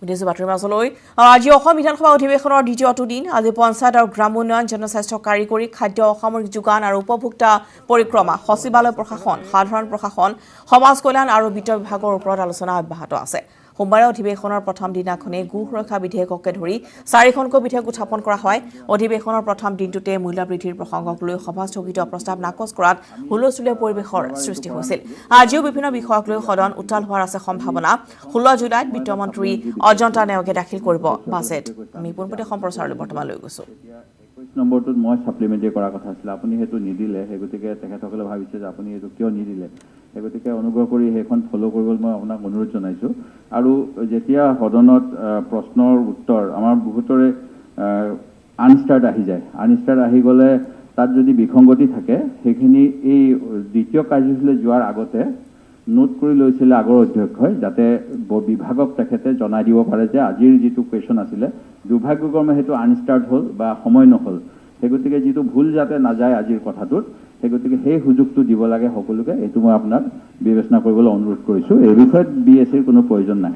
বিদেশী বাতৰিৰ মাজলৈ আজি অসম বিধানসভা অধিৱেশনৰ দ্বিতীয়টো দিন আজি পঞ্চায়ত আৰু গ্ৰাম উন্নয়ন জনস্বাস্থ্য কাৰিকৰী খাদ্য অসামৰিক যোগান আৰু উপভোক্তা পৰিক্ৰমা সচিবালয় প্ৰশাসন সাধাৰণ প্ৰশাসন সমাজ কল্যাণ আৰু বিত্ত বিভাগৰ ওপৰত আলোচনা অব্যাহত আছে সোমবাৰে অধিৱেশনৰ প্ৰথম দিনাখনে গো সুৰক্ষা বিধেয়ককে ধৰি 4খনকৈ বিধেয়ক উত্থাপন কৰা হয় অধিৱেশনৰ প্ৰথম দিনটোতে মূল্য বৃদ্ধিৰ প্ৰসংগক লৈ সভা স্থগিত প্ৰস্তাৱ নাকচ কৰাত হুলস্থুলীয়া পৰিৱেশৰ সৃষ্টি হৈছিল আজিও বিভিন্ন বিষয়ক লৈ সদন উত্তাল হোৱাৰ আছে সম্ভাৱনা 16 জুলাইত বিত্তমন্ত্ৰী অজন্তা নেওগে দাখিল কৰিব বাজেট আমি পোনপটীয়া সম্প্ৰচাৰলৈ বৰ্তমান লৈ গৈছো নম্বৰটোত মই সাপ্লিমেন্টাৰি কৰা কথা আছিল আপুনি হেতু নিদিলে হে গতিকে তেখেতসকলে ভাবিছে যে আপুনি হেতু কিয় নিদিলে হে গতিকে অনুগ্ৰহ কৰি হেখন ফলো কৰিবলৈ মই আপোনাক অনুৰোধ জনাইছো আৰু যেতিয়া সদনত প্ৰশ্নৰ উত্তৰ আমাৰ বহুতৰে আনষ্টাৰ্ট আহি যায় আনষ্টাৰ্ট আহি গলে তাত যদি বিসংগতি থাকে সেইখিনি এই দ্বিতীয় কাৰ্যসূচীলৈ যোৱাৰ আগতে নোট কৰি লৈছিল আগৰ অধ্যক্ষই যাতে বিভাগক তেখেতে জনাই দিব পাৰে যে আজিৰ যেটো কোৱেশ্চন আছিল দুৰ্ভাগ্যক্ৰমে হেতু আনষ্টাৰ্ট হল বা সময় নহল হে গতিকে যেটো ভুল যাতে না যায় আজিৰ কথাটোত হে গতিকে সেই সুযোগটো দিব লাগে সকলোকে এটো মই আপোনাক বিবেচনা কৰিবলৈ অনুৰোধ কৰিছো এই বিষয়ত বিএসিৰ কোনো প্ৰয়োজন নাই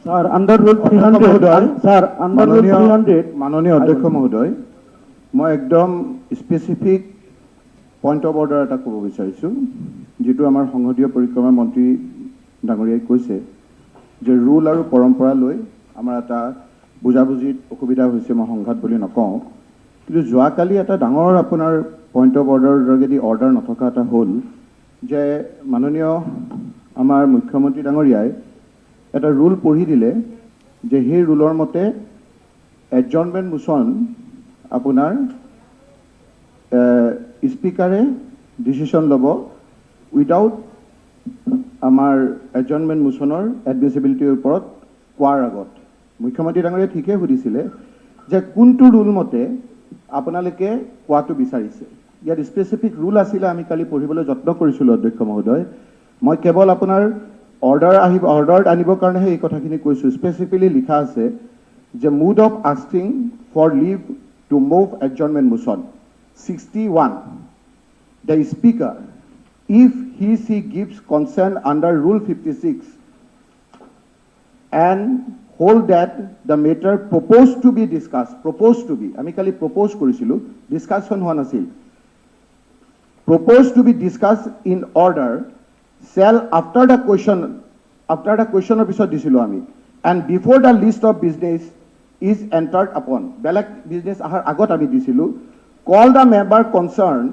sir under rule 300 sir under rule 300 মাননীয় অধ্যক্ষ মহোদয় মই একদম স্পেসিফিক পইণ্ট অফ অৰ্ডাৰ এটা ক'ব বিচাৰিছো যেটো আমাৰ সংসদীয় পৰিক্ৰমা মন্ত্ৰী ডাঙৰীয়াই কৈছে যে ৰুল আৰু পৰম্পৰা লৈ আমাৰ এটা বুজাবুজিত অসুবিধা হৈছে মই সংঘাত বুলি নকওঁ কিন্তু যোৱাকালি এটা ডাঙৰ আপোনাৰ পইণ্ট অফ অৰ্ডাৰৰ যোগেদি অৰ্ডাৰ নথকা এটা হ'ল যে মাননীয় আমাৰ মুখ্যমন্ত্ৰী ডাঙৰীয়াই এটা ৰুল পঢ়ি দিলে যে সেই ৰুলৰ মতে এডজৰ্নমেণ্ট মোচন আপোনাৰ স্পিকাৰে ডিসিশন ল'ব উইদাউট আমাৰ এডজৰ্নমেণ্ট মোচনৰ এডমিছিবিলিটিৰ ওপৰত কোৱাৰ আগত মুখ্যমন্ত্ৰী ডাঙৰীয়াই ঠিকে সুধিছিলে যে কোনটো ৰুল মতে আপোনালোকে কোৱাটো বিচাৰিছে ইয়াত স্পেচিফিক ৰুল আছিল আমি কালি পঢ়িবলৈ যত্ন কৰিছিলোঁ অধ্যক্ষ মহোদয় মই কেৱল আপোনাৰ অৰ্ডাৰ আনিবৰ কাৰণেহে এই কথাখিনি কৈছোঁ স্পেচিফিকলি লিখা আছে যে mode of asking for leave to move adjournment motion 61 the speaker if he gives consent under rule 56 and hold that the matter proposed to be discussed আমি কালি propose কৰিছিলো discussion হোৱা নাছিল proposed to be discussed in order shall after the question পিছত দিছিলো আমি and before the list of business is entered upon বেলেগ business আহাৰ আগত আমি দিছিলো call the member concerned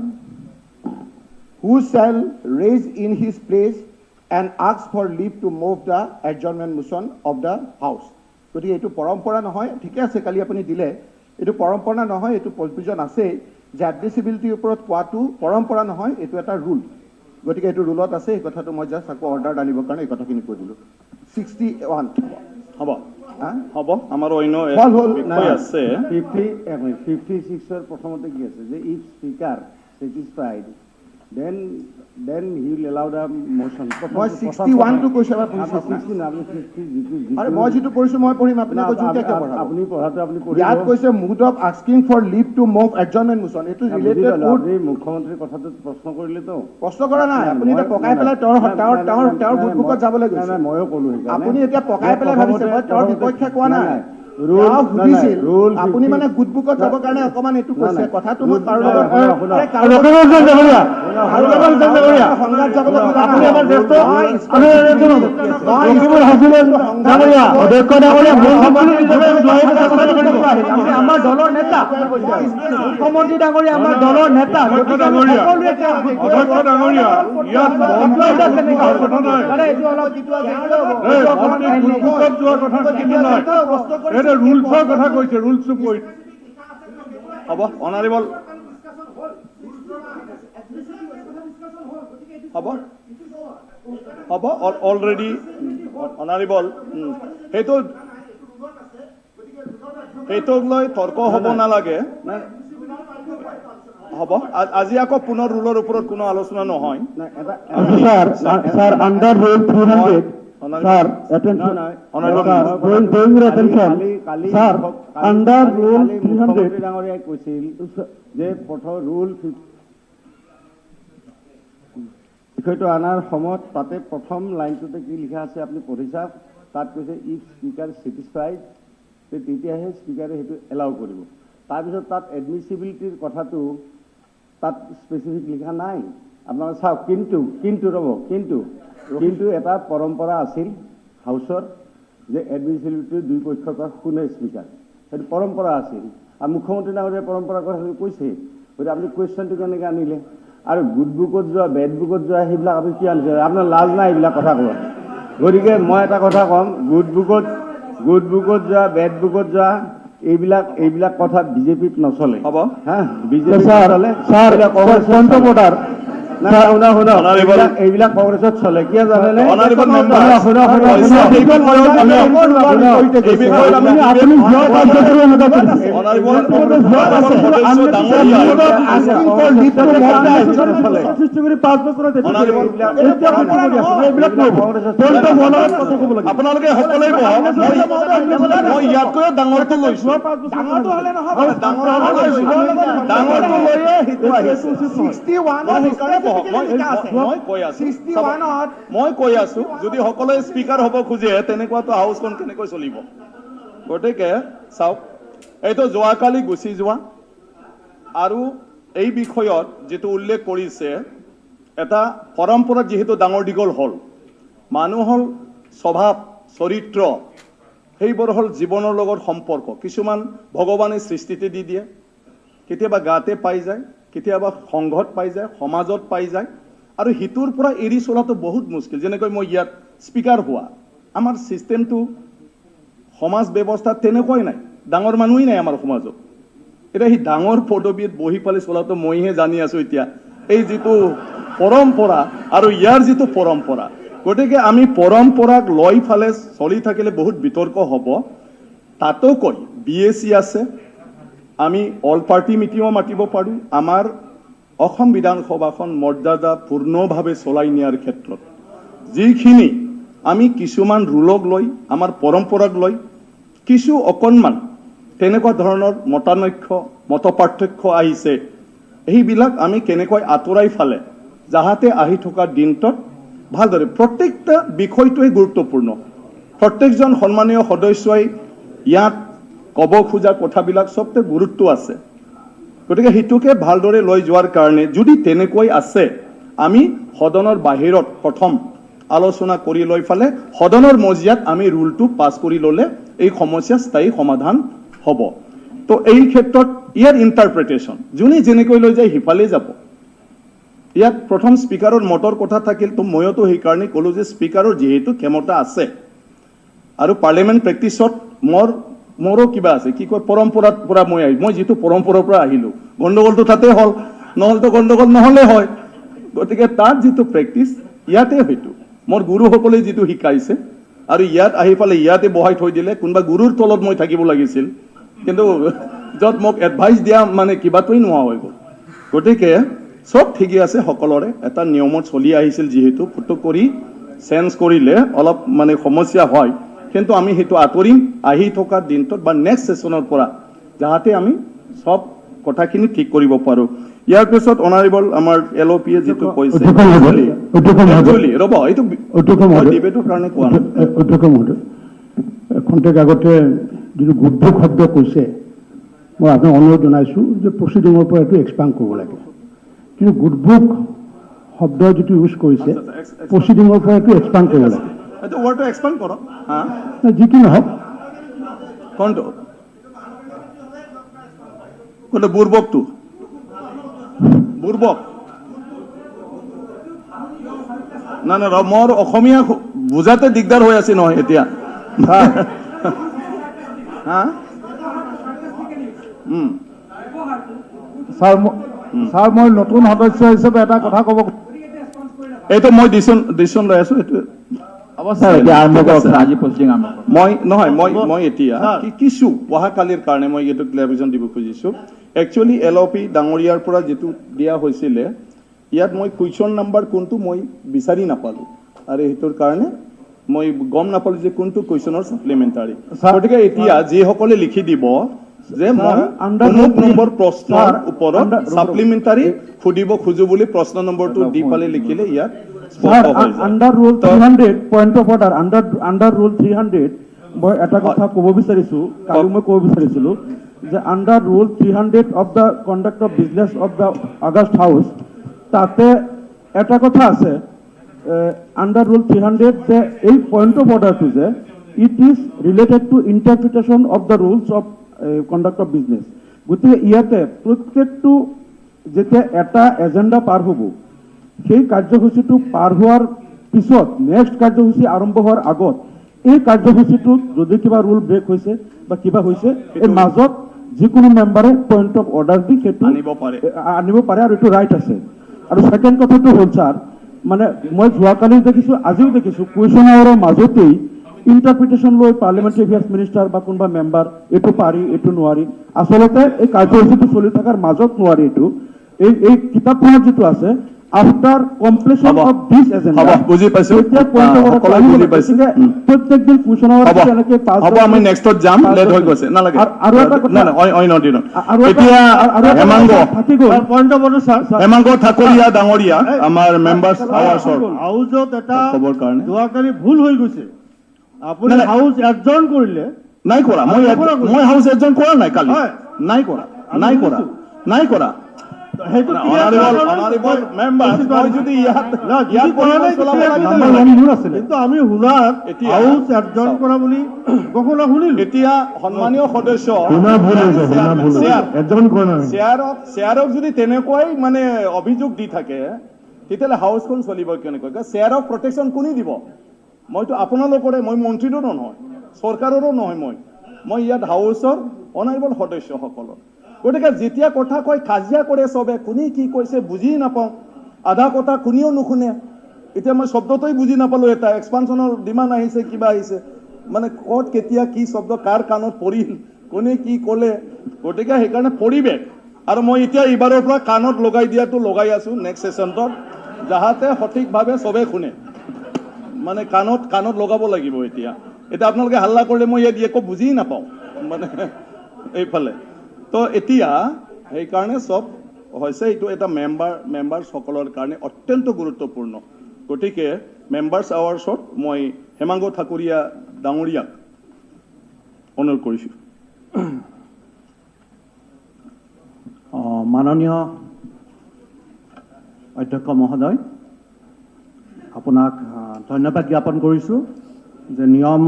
who shall raise in his place and ask for leave to move the adjournment motion of the house গতিকে এইটো পৰম্পৰা নহয় ঠিক আছে কালি আপুনি দিলে এইটো পৰম্পৰা নহয় এইটো প্ৰভিজন আছে যে এডমিছিবিলিটিৰ ওপৰত কোৱাটো পৰম্পৰা নহয় এইটো এটা ৰুল গতিকে এইটো ৰুলত আছে এই কথাটো মই জাষ্ট আকৌ অৰ্ডাৰ আনিবৰ কাৰণে এই কথাখিনি কৈ দিলোঁ 61 হ'ব আমাৰ অন্য বিষয় আছে 56 প্ৰথমতে কি আছে যে if speaker satisfied then he will allow the motion মই 61 টো কৈছো আপুনি 16 আপনি 50 আরে মই যেটো পঢ়িছো মই পঢ়িম আপুনি আকৌ জুকে পঢ়াব আপুনি পঢ়াটো আপুনি পঢ়িব ইয়াত কৈছে mode of asking for leave to move adjournment motion এটো ৰিলেটেড আপুনি মুখ্যমন্ত্ৰীৰ কথাটো প্ৰশ্ন কৰিলে তো প্ৰশ্ন কৰা নাই আপুনি এটা পকাই পেলাই তেওঁৰ বুকবুকত যাবলৈ গৈছে নাই ময়ো ক'লো আপুনি এতিয়া পকাই পেলাই ভাবিছে মই তেওঁৰ বিপক্ষে কোৱা নাই ৰুল আপুনি মানে গুডবুকত যাব কাৰণে অকমান এটো কৈছে কথাটো মই কাৰো লগত সংঘাত যাবলৈ আপুনি আমাৰ জ্যেষ্ঠ আমি অধ্যক্ষ ডাঙৰীয়া আমাৰ দলৰ নেতা মুখ্যমন্ত্ৰী ডাঙৰীয়া আমাৰ দলৰ নেতা ৰুলছৰ কথা কৈছে ৰুলছ হ'ব অনাৰেবল হ'ব অলৰেডি অনাৰেবল সেইটোক লৈ তৰ্ক হ'ব নালাগে হ'ব আজি আকৌ পুনৰ ৰুলৰ ওপৰত কোনো আলোচনা নহয় sir under rule 300 Sir, attention. Bring your attention. Sir, under rule 300. ডাঙৰীয়াই কৈছিল যে প্ৰথম rule বিষয়টো আনাৰ সময়ত তাতে প্ৰথম লাইনটোতে কি লিখা আছে আপুনি পঢ়ি চাওক তাত কৈছে ইফ স্পীকাৰ ছেটিছফাইড তেতিয়াহে স্পীকাৰে সেইটো এলাউ কৰিব। তাৰপিছত তাত এডমিচিবিলিটিৰ কথাটো তাত স্পেচিফিক লিখা নাই। আপোনালোকে চাওক, কিন্তু এটা পৰম্পৰা আছিল হাউচৰ যে এডমিচিবিলিটিৰ দুই পক্ষৰ পৰা শুনে স্পীকাৰ, সেইটো পৰম্পৰা আছিল। আৰু মুখ্যমন্ত্ৰী ডাঙৰীয়াই পৰম্পৰা কথাটো কৈছে, গতিকে আপুনি কুৱেশ্যনটো কেনেকৈ আনিলে? আৰু গুড বুকত যোৱা বেড বুকত যোৱা সেইবিলাক আপুনি কি আনিছে? আপোনাৰ লাজ নাই এইবিলাক কথা কোৱা? গতিকে মই এটা কথা ক'ম, গুড বুকত যোৱা বেড বুকত যোৱা এইবিলাক কথা বিজেপিত নচলে। হ'ব হা, বিজেপি নচলে। এইবিলাক কংগ্ৰেছত চলে। কিয় জানেনে? আপোনালোকে সকলোৱে মই ইয়াতকৈ ডাঙৰটো লৈছো, ডাঙৰটো মই কৈ আছো যদি সকলোৱে স্পীকাৰ হ'ব খোজে তেনেকুৱাতো হাউচখন কেনেকৈ চলিব? গতিকে চাওক, এইটো যোৱাকালি গুচি যোৱা আৰু এই বিষয়ত যিটো উল্লেখ কৰিছে, এটা পৰম্পৰাত যিহেতু ডাঙৰ দীঘল হ'ল, মানুহৰ স্বভাৱ চৰিত্ৰ সেইবোৰ হ'ল জীৱনৰ লগত সম্পৰ্ক। কিছুমান ভগৱানে সৃষ্টিতে দি দিয়ে, কেতিয়াবা গাতে পাই যায়, কেতিয়াবা সংঘত পাই যায়, সমাজত পাই যায়, আৰু সিটোৰ পৰা এৰি চলাটো বহুত মুস্কিল। যেনেকৈ মই ইয়াত স্পীকাৰ হোৱা, আমাৰ ছিষ্টেমটো সমাজ ব্যৱস্থাত তেনেকুৱাই নাই, ডাঙৰ মানুহেই নাই আমাৰ সমাজত। এতিয়া সেই ডাঙৰ পদবীত বহি পালি চলাটো মইহে জানি আছো এতিয়া, এই যিটো পৰম্পৰা আৰু ইয়াৰ যিটো পৰম্পৰা। গতিকে আমি পৰম্পৰাক লৈ ফালে চলি থাকিলে বহুত বিতৰ্ক হ'ব। তাতোকৈ BAC আছে, আমি অল পাৰ্টি মিটিঙো মাতিব পাৰোঁ আমাৰ অসম বিধানসভাখন মৰ্যাদাপূৰ্ণভাৱে চলাই নিয়াৰ ক্ষেত্ৰত। যিখিনি আমি কিছুমান ৰুলক লৈ, আমাৰ পৰম্পৰাক লৈ কিছু অকণমান তেনেকুৱা ধৰণৰ মত পাৰ্থক্য আহিছে, সেইবিলাক আমি কেনেকৈ আঁতৰাই ফালে যাহাতে আহি থকা দিনটোত ভালদৰে প্ৰত্যেকটা বিষয়টোৱে গুৰুত্বপূৰ্ণ। প্ৰত্যেকজন সন্মানীয় সদস্যই ইয়াত ক'ব খোজা কথাবিলাক চবতে গুৰুত্ব আছে। গতিকে সেইটোকে ভালদৰে লৈ যোৱাৰ কাৰণে যদি তেনেকৈ আছে, আমি সদনৰ বাহিৰত প্ৰথম আলোচনা কৰি লৈ ফালে সদনৰ মজিয়াত আমি ৰুলটো পাছ কৰি ল'লে এই সমস্যা স্থায়ী সমাধান হ'ব। তো এই ক্ষেত্ৰত ইয়াৰ ইণ্টাৰপ্ৰিটেশ্যন যোনে যেনেকৈ লৈ যায় সিফালে যাব। ইয়াত প্ৰথম স্পীকাৰৰ মতৰ কথা থাকিল, তো ময়োতো সেইকাৰণে ক'লো যে স্পীকাৰৰ যিহেতু ক্ষমতা আছে আৰু পাৰ্লিয়ামেণ্ট প্ৰেক্টিছত মোৰো কিবা আছে, কি কয়, পৰম্পৰাৰ পৰা মই যিটো পৰম্পৰাৰ পৰা আহিলোঁ, গণ্ডগোলটো তাতে হ'ল, নহ'লেতো গণ্ডগোল নহ'লে হয়। গতিকে তাত যিটো প্ৰেক্টিচ ইয়াতে হয়তো মোৰ গুৰুসকলে যিটো শিকাইছে, আৰু ইয়াত আহি পেলাই ইয়াতে বহাই থৈ দিলে, কোনোবা গুৰুৰ তলত মই থাকিব লাগিছিল, কিন্তু য'ত মোক এডভাইচ দিয়া মানে কিবাটোৱেই নোহোৱা হৈ গ'ল। গতিকে চব ঠিকেই আছে, সকলোৰে এটা নিয়মত চলি আহিছিল, যিহেতু ফুটুক কৰি চেঞ্জ কৰিলে অলপ মানে সমস্যা হয়, কিন্তু আমি সেইটো আঁতৰিম আহি থকা দিনটোত বা নেক্সট ছেছনৰ পৰা, যাহাতে আমি চব কথাখিনি ঠিক কৰিব পাৰোঁ। ইয়াৰ পিছত অনাৰেবল আমাৰ LOPয়ে যিটো কৈছে, ৰ'ব এইটো ডিবেটৰ কাৰণে কোৱা নাই। অধ্যক্ষ মহোদয়, খন্তেক আগতে যিটো গুডবুক শব্দ কৈছে, মই আপোনাক অনুৰোধ জনাইছোঁ যে প্ৰচিডিঙৰ পৰা এইটো এক্সপাণ্ড কৰিব লাগে। কিন্তু গুডবুক শব্দ যিটো ইউজ কৰিছে, প্ৰচিডিঙৰ পৰা এইটো এক্সপাণ্ড কৰিব লাগে। এইটো ৱৰ্ডটো এক্সপ্লেইন কৰক। যি কি নহওক, কোনটো বুৰ্বকটো বুৰ্বক না মোৰ অসমীয়া বুজাতে দিগদাৰ হৈ আছে নহয় এতিয়া। ছাৰ মই নতুন সদস্য হিচাপে এটা কথা ক'ব, এইটো মই ডিচিশ্যন লৈ আছো। এইটো মই এতিয়া কিছু অহাকালিৰ কাৰণে মই এইটো ক্লিয়াৰিফিকেশ্যন দিব খুজিছো। একচুৱেলি LOP ডাঙৰীয়াৰ পৰা যিটো দিয়া হৈছিলে, ইয়াত মই কুৱেশ্যন নাম্বাৰ কোনটো মই বিচাৰি নাপালোঁ, আৰু সেইটোৰ কাৰণে মই গম নাপালোঁ যে কোনটো কুৱেশ্যনৰ ছাপ্লিমেণ্টাৰী। গতিকে এতিয়া যিসকলে লিখি দিব যে মই অমুক নম্বৰ প্ৰশ্নৰ ওপৰত ছাপ্লিমেণ্টাৰী সুধিব খোজো বুলি প্ৰশ্ন নম্বৰটো দি পালে লিখিলে ইয়াত স্পষ্ট হৈ যায়। Under rule 300 point of order under rule 300 মই এটা কথা ক'ব বিচাৰিছোঁ, কালি মই ক'ব বিচাৰিছিলোঁ যে under rule 300 of the conduct of business of the August house, তাতে এটা কথা আছে আণ্ডাৰ ৰুল 300 যে এই পইণ্ট অফ অৰ্ডাৰটো যে it is related to interpretation of the rules of conduct of business. গতিকে ইয়াতে প্ৰত্যেকটো যেতিয়া এটা এজেণ্ডা পাৰ হ'ব, সেই কাৰ্যসূচীটো পাৰ হোৱাৰ পিছত নেক্সট কাৰ্যসূচী আৰম্ভ হোৱাৰ আগত এই কাৰ্যসূচীটোত যদি কিবা ৰুল ব্ৰেক হৈছে বা কিবা হৈছে, এই মাজত যিকোনো মেম্বাৰে পইণ্ট অফ অৰ্ডাৰ দি সেইটো আনিব পাৰে আৰু এইটো ৰাইট আছে। আৰু ছেকেণ্ড কথাটো হ'ল ছাৰ, মানে মই যোৱাকালি দেখিছোঁ, আজিও দেখিছোঁ, কুৱেশ্যন আৱাৰৰ মাজতেই ইণ্টাৰপ্ৰিটেশ্যন লৈ পাৰ্লিয়ামেণ্টাৰী এফেয়াৰ্ছ মিনিষ্টাৰ বা কোনোবা মেম্বাৰ এইটো পাৰি এইটো নোৱাৰি। আচলতে এই কাৰ্যসূচীটো চলি থকাৰ মাজত নোৱাৰি এইটো। এই কিতাপখনত যিটো আছে after completion of this agenda, বুজি পাইছোঁ, সকলোৱে বুজি পাইছে। প্ৰত্যেকদিন কুৱেশ্যন আৱাৰ এনেকৈ পাছ হ'ব, আমি নেক্সটত যাম, লেট হৈ গৈছে, নালাগে। আৰু এটা কথা, এতিয়া হেমাংগ থাকি গ'ল point of order sir, Hemanga Thakuria ডাঙৰীয়া আমাৰ মেম্বাৰ্ছ আৱাৰ্ছৰ হাউচত এটা খবৰ কাৰণে যোৱাকালি ভুল হৈ গৈছে। আপুনি নাই, নাই। হাউচ এডজন কৰিলে, নাই কৰা, মই হাউচ এডজন কৰা নাই কালি, নাই কৰা, নাই কৰা, নাই কৰা। সেইটো অনাৰেবল মেম্বাৰ, মই যদি ইয়াত কিন্তু আমি শুনাত হাউচ এডজন কৰা বুলি ঘোষণা শুনিলো। এতিয়া সন্মানীয় সদস্য শ্বেয়াৰক যদি তেনেকুৱাই মানে অভিযোগ দি থাকে, তেতিয়াহ'লে হাউচখন চলিব কেনেকৈ? শ্বেয়াৰক প্ৰটেকশ্যন কোনে দিব? মইতো আপোনালোকৰে, মই মন্ত্ৰীৰো নহয়, চৰকাৰৰো নহয়, মই ইয়াত হাউচৰ অনাৰেবল সদস্যসকলৰ। গতিকে যেতিয়া কথা কয় কাজিয়া কৰে চবে, কোনে কি কৈছে বুজি নাপাওঁ, আধা কথা কোনেও নুশুনে। এতিয়া মই শব্দটোই বুজি নাপালোঁ, এটা এক্সপানশ্যনৰ ডিমাণ্ড আহিছে, কিবা আহিছে, মানে ক'ত কেতিয়া কি শব্দ কাৰ কাণত পৰিল, কোনে কি ক'লে। গতিকে সেইকাৰণে পৰিৱেশ, আৰু মই এতিয়া এইবাৰৰ পৰা কাণত লগাই দিয়াটো লগাই আছোঁ নেক্সট ছেশ্যনটোত, যাহাতে সঠিকভাৱে চবে শুনে। মানে কাণত লগাব লাগিব। এতিয়া আপোনালোকে হাল্লা কৰিলে মই ইয়াত একো বুজি নাপাওঁ, মানে এইফালে। তো এতিয়া সেইকাৰণে চব হৈছে, এইটো এটা মেম্বাৰসকলৰ কাৰণে অত্যন্ত গুৰুত্বপূৰ্ণ। গতিকে মেম্বাৰ্ছ আৱাৰ্ছত মই হেমাংগ ঠাকুৰীয়া ডাঙৰীয়াক অনুৰোধ কৰিছোঁ। মাননীয় অধ্যক্ষ মহোদয়, আপোনাক ধন্যবাদ জ্ঞাপন কৰিছোঁ যে নিয়ম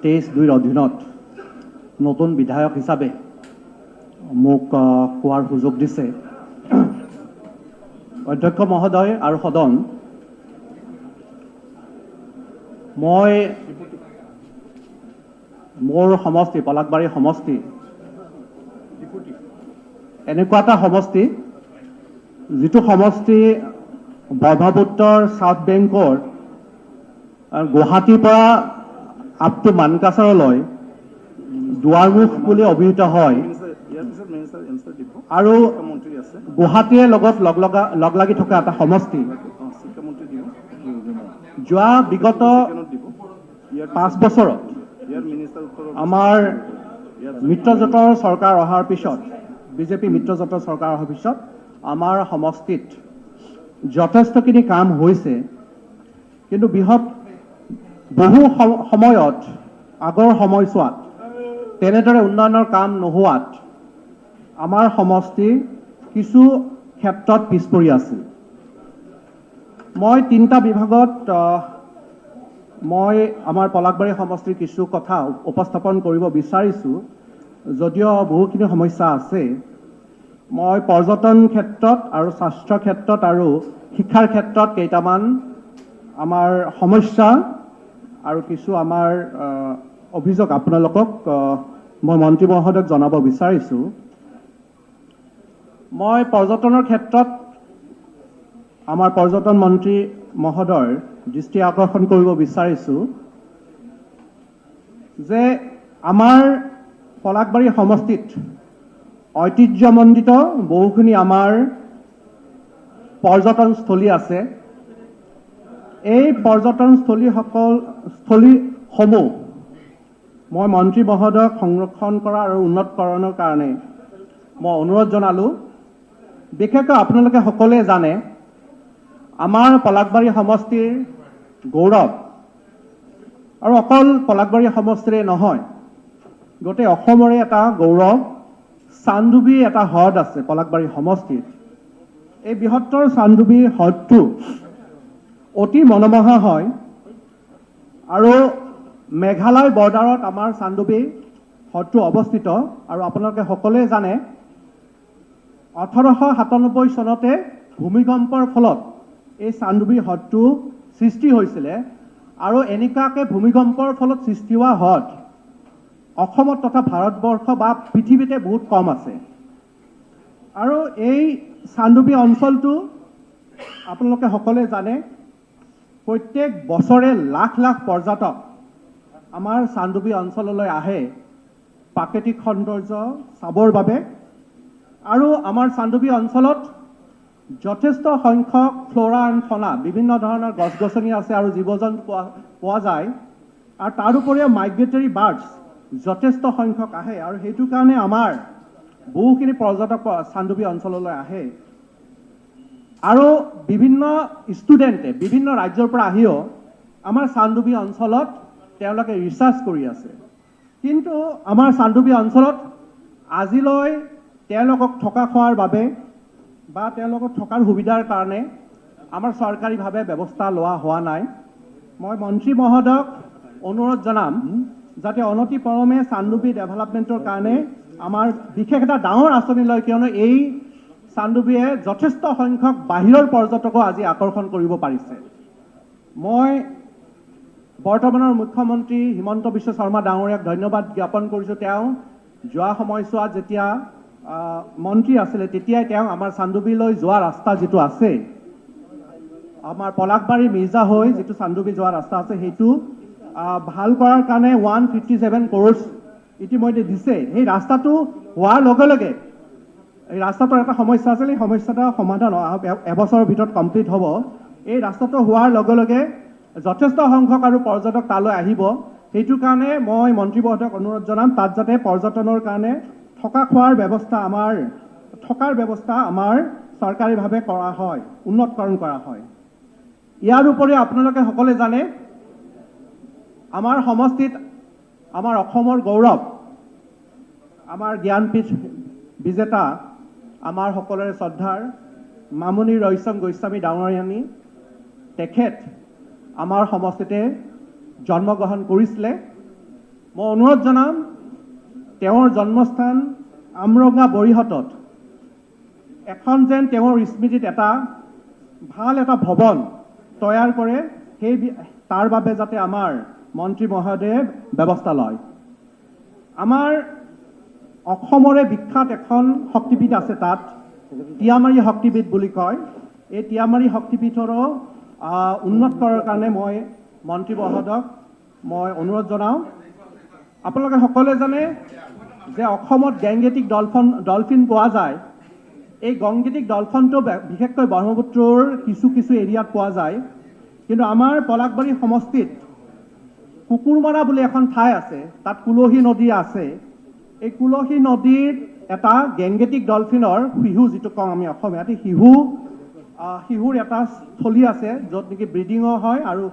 23(2)ৰ অধীনত নতুন বিধায়ক হিচাপে মোক কোৱাৰ সুযোগ দিছে। অধ্যক্ষ মহোদয় আৰু সদন, মই মোৰ সমষ্টি পলাশবাৰী সমষ্টি এনেকুৱা এটা সমষ্টি, যিটো সমষ্টি ব্ৰহ্মপুত্ৰৰ চাউথ বেংকৰ গুৱাহাটীৰ পৰা আপ টু মানকাছাৰলৈ দুৱাৰমুখ বুলি অভিহিত হয়, আৰু গুৱাহাটীৰ লগত লগ লাগি থকা এটা সমষ্টি। যোৱা বিগত 5 বছৰত আমাৰ মিত্ৰজোঁটৰ চৰকাৰ অহাৰ পিছত, বিজেপি মিত্ৰজোঁটৰ চৰকাৰ অহাৰ পিছত আমাৰ সমষ্টিত যথেষ্টখিনি কাম হৈছে। কিন্তু বহু সময়ত আগৰ সময়ছোৱাত তেনেদৰে উন্নয়নৰ কাম নোহোৱাত আমাৰ সমষ্টি কিছু ক্ষেত্ৰত পিছ পৰি আছিল। মই 3টা বিভাগত মই আমাৰ পলাশবাৰী সমষ্টিৰ কিছু কথা উপস্থাপন কৰিব বিচাৰিছোঁ, যদিও বহুখিনি সমস্যা আছে। মই পৰ্যটন ক্ষেত্ৰত আৰু স্বাস্থ্য ক্ষেত্ৰত আৰু শিক্ষাৰ ক্ষেত্ৰত কেইটামান আমাৰ সমস্যা আৰু কিছু আমাৰ অভিযোগ আপোনালোকক মই মন্ত্ৰী মহোদয়ক জনাব বিচাৰিছোঁ। মই পৰ্যটনৰ ক্ষেত্ৰত আমাৰ পৰ্যটন মন্ত্ৰী মহোদয়ৰ দৃষ্টি আকৰ্ষণ কৰিব বিচাৰিছোঁ যে আমাৰ পলাশবাৰী সমষ্টিত ঐতিহ্যমণ্ডিত বহুখিনি আমাৰ পৰ্যটনস্থলী আছে। এই পৰ্যটনস্থলীসমূহ মই মন্ত্ৰী মহোদয়ক সংৰক্ষণ কৰা আৰু উন্নতকৰণৰ কাৰণে মই অনুৰোধ জনালোঁ। বিশেষকৈ আপোনালোকে সকলোৱে জানে আমাৰ পলাকবাৰী সমষ্টিৰ গৌৰৱ আৰু অকল পলাকবাৰী সমষ্টিৰে নহয় গোটেই অসমৰে এটা গৌৰৱ চান্দুবী এটা হ্ৰদ আছে পলাকবাৰী সমষ্টিত এই বৃহত্তৰ চান্দুবী হ্ৰদটো অতি মনোমোহা হয় আৰু মেঘালয় বৰ্ডাৰত আমাৰ চান্দুবী হ্ৰদটো অৱস্থিত আৰু আপোনালোকে সকলোৱে জানে 1897 চনতে ভূমিকম্পৰ ফলত এই চান্দুবী হ্ৰদটো সৃষ্টি হৈছিলে আৰু এনেকুৱাকৈ ভূমিকম্পৰ ফলত সৃষ্টি হোৱা হ্ৰদ অসমত তথা ভাৰতবৰ্ষ বা পৃথিৱীতে বহুত কম আছে আৰু এই চান্দুবী অঞ্চলটো আপোনালোকে সকলোৱে জানে প্ৰত্যেক বছৰে লাখ লাখ পৰ্যটক আমাৰ চান্দুবী অঞ্চললৈ আহে প্ৰাকৃতিক সৌন্দৰ্য চাবৰ বাবে আৰু আমাৰ চান্দুবী অঞ্চলত যথেষ্ট সংখ্যক ফ্লোৰা এণ্ড ফনা বিভিন্ন ধৰণৰ গছ-গছনি আছে আৰু জীৱ-জন্তু পোৱা যায় আৰু তাৰ উপৰিও মাইগ্ৰেটৰী বাৰ্ডছ যথেষ্ট সংখ্যক আহে আৰু সেইটো কাৰণে আমাৰ বহুখিনি পৰ্যটক চান্দুবী অঞ্চললৈ আহে আৰু বিভিন্ন ষ্টুডেণ্টে বিভিন্ন ৰাজ্যৰ পৰা আহিও আমাৰ চান্দুবী অঞ্চলত তেওঁলোকে ৰিচাৰ্চ কৰি আছে কিন্তু আমাৰ চান্দুবী অঞ্চলত আজিলৈ তেওঁলোকক থকা খোৱাৰ বাবে বা তেওঁলোকক থকাৰ সুবিধাৰ কাৰণে আমাৰ চৰকাৰীভাৱে ব্যৱস্থা লোৱা হোৱা নাই মই মন্ত্ৰী মহোদয়ক অনুৰোধ জনাম যাতে অনতি পলমে চান্দুবী ডেভেলপমেণ্টৰ কাৰণে আমাৰ বিশেষ এটা ডাঙৰ আঁচনি লয় কিয়নো এই চান্দুবীয়ে যথেষ্ট সংখ্যক বাহিৰৰ পৰ্যটকো আজি আকৰ্ষণ কৰিব পাৰিছে মই বৰ্তমানৰ মুখ্যমন্ত্ৰী হিমন্ত বিশ্ব শৰ্মা ডাঙৰীয়াক ধন্যবাদ জ্ঞাপন কৰিছোঁ তেওঁ যোৱা সময়ছোৱাত যেতিয়া মন্ত্ৰী আছিলে তেতিয়াই তেওঁ আমাৰ চান্দুবীলৈ যোৱা ৰাস্তা যিটো আছে আমাৰ পলাকবাৰী মিৰ্জা হৈ যিটো চান্দুবী যোৱা ৰাস্তা আছে সেইটো ভাল কৰাৰ কাৰণে 157 crores ইতিমধ্যে দিছে এই ৰাস্তাটো হোৱাৰ লগে লগে এই ৰাস্তাটোৰ এটা সমস্যা আছিল এই সমস্যাটা সমাধান এবছৰৰ ভিতৰত কমপ্লিট হ'ব এই ৰাস্তাটো হোৱাৰ লগে লগে যথেষ্ট সংখ্যক আৰু পৰ্যটক তালৈ আহিব সেইটো কাৰণে মই মন্ত্ৰী মহোদয়ক অনুৰোধ জনাম তাত যাতে পৰ্যটনৰ কাৰণে থকা খোৱাৰ ব্যৱস্থা আমাৰ চৰকাৰীভাৱে কৰা হয় উন্নতকৰণ কৰা হয় ইয়াৰ উপৰিও আপোনালোকে সকলোৱে জানে আমাৰ সমষ্টিত আমাৰ অসমৰ গৌৰৱ আমাৰ জ্ঞানপীঠ বিজেতা আমাৰ সকলোৰে শ্ৰদ্ধাৰ মামণি ৰয়ছম গোস্বামী ডাঙৰীয়ানী তেখেত আমাৰ সমষ্টিতে জন্মগ্ৰহণ কৰিছিলে মই অনুৰোধ জনাম তেওঁৰ জন্মস্থান আমৰঙ্গা বৰিহতত এখন যেন তেওঁৰ স্মৃতিত এটা ভাল এটা ভৱন তৈয়াৰ কৰে সেই তাৰ বাবে যাতে আমাৰ মন্ত্ৰী মহোদয়ে ব্যৱস্থা লয় আমাৰ অসমৰে বিখ্যাত এখন শক্তিপীঠ আছে তাত টিয়ামাৰী শক্তিপীঠ বুলি কয় এই টিয়ামাৰী শক্তিপীঠৰো উন্নত কৰাৰ কাৰণে মই মন্ত্ৰী মহোদয়ক মই অনুৰোধ জনাওঁ আপোনালোকে সকলোৱে জানে যে অসমত গেংগেটিক ডলফিন পোৱা যায় এই গেংগেটিক ডলফিনটো বিশেষকৈ ব্ৰহ্মপুত্ৰৰ কিছু এৰিয়াত পোৱা যায় কিন্তু আমাৰ পলাকবাৰী সমষ্টিত কুকুৰমাৰা বুলি এখন ঠাই আছে তাত কুলহী নদী আছে এই কুলহী নদীৰ এটা গেংগেটিক ডলফিনৰ শিহু যিটো কওঁ আমি অসমীয়াত শিহুৰ এটা স্থলী আছে য'ত নেকি ব্ৰিডিঙো হয় আৰু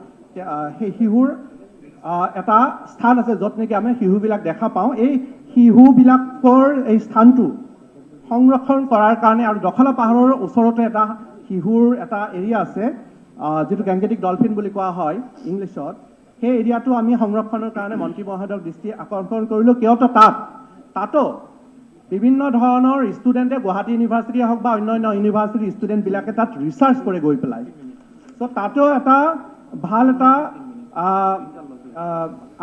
সেই শিহুৰ এটা স্থান আছে য'ত নেকি আমি শিহুবিলাক দেখা পাওঁ এই শিহুবিলাকৰ এই স্থানটো সংৰক্ষণ কৰাৰ কাৰণে আৰু দখলা পাহাৰৰ ওচৰতে এটা শিহুৰ এটা এৰিয়া আছে যিটো গেংগেটিক ডলফিন বুলি কোৱা হয় ইংলিছত সেই এৰিয়াটো আমি সংৰক্ষণৰ কাৰণে মন্ত্ৰী মহোদয়ৰ দৃষ্টি আকৰ্ষণ কৰিলোঁ কিয়তো তাতো বিভিন্ন ধৰণৰ ষ্টুডেণ্টে গুৱাহাটী ইউনিভাৰ্চিটিয়ে হওক বা অন্যান্য ইউনিভাৰ্চিটিৰ ষ্টুডেণ্টবিলাকে তাত ৰিচাৰ্চ কৰে গৈ পেলাই চ' তাতো এটা ভাল এটা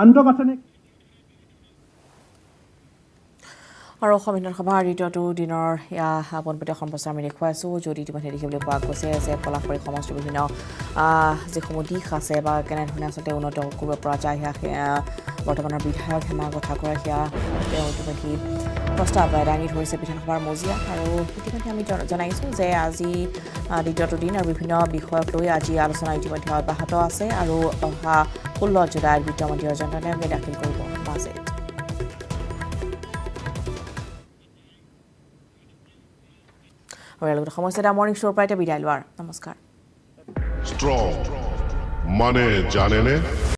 আন্তঃগাঁথনি আৰু অসম বিধানসভাৰ দ্বিতীয়টো দিনৰ পোনপটীয়া সম্প্ৰচাৰ আমি দেখুৱাইছোঁ যদি ইতিমধ্যে দেখিবলৈ পোৱা গৈছে যে পলাকবাৰী সমষ্টিৰ বিভিন্ন যিসমূহ দিশ আছে বা কেনেধৰণে আচলতে উন্নত কৰিব পৰা যায় সেয়া বৰ্তমানৰ বিধায়ক হেমা কথাকুৰা সেয়া তেওঁ ইতিমধ্যে প্ৰস্তাৱ দাঙি ধৰিছে বিধানসভাৰ মজিয়াত আৰু ইতিমধ্যে আমি জনাইছোঁ যে আজি দ্বিতীয়টো দিন আৰু বিভিন্ন বিষয়ক লৈ আজি আলোচনা ইতিমধ্যে অব্যাহত আছে আৰু অহা 16 জুলাইত বিত্তমন্ত্ৰী অজন্তা নেওগে দাখিল কৰিব বাজেট আৰু লগতে সমস্যা মৰ্ণিং শ্ব'ৰ পৰা এতিয়া বিদায় লোৱাৰ নমস্কাৰ স্ট্ৰং মানে জানেনে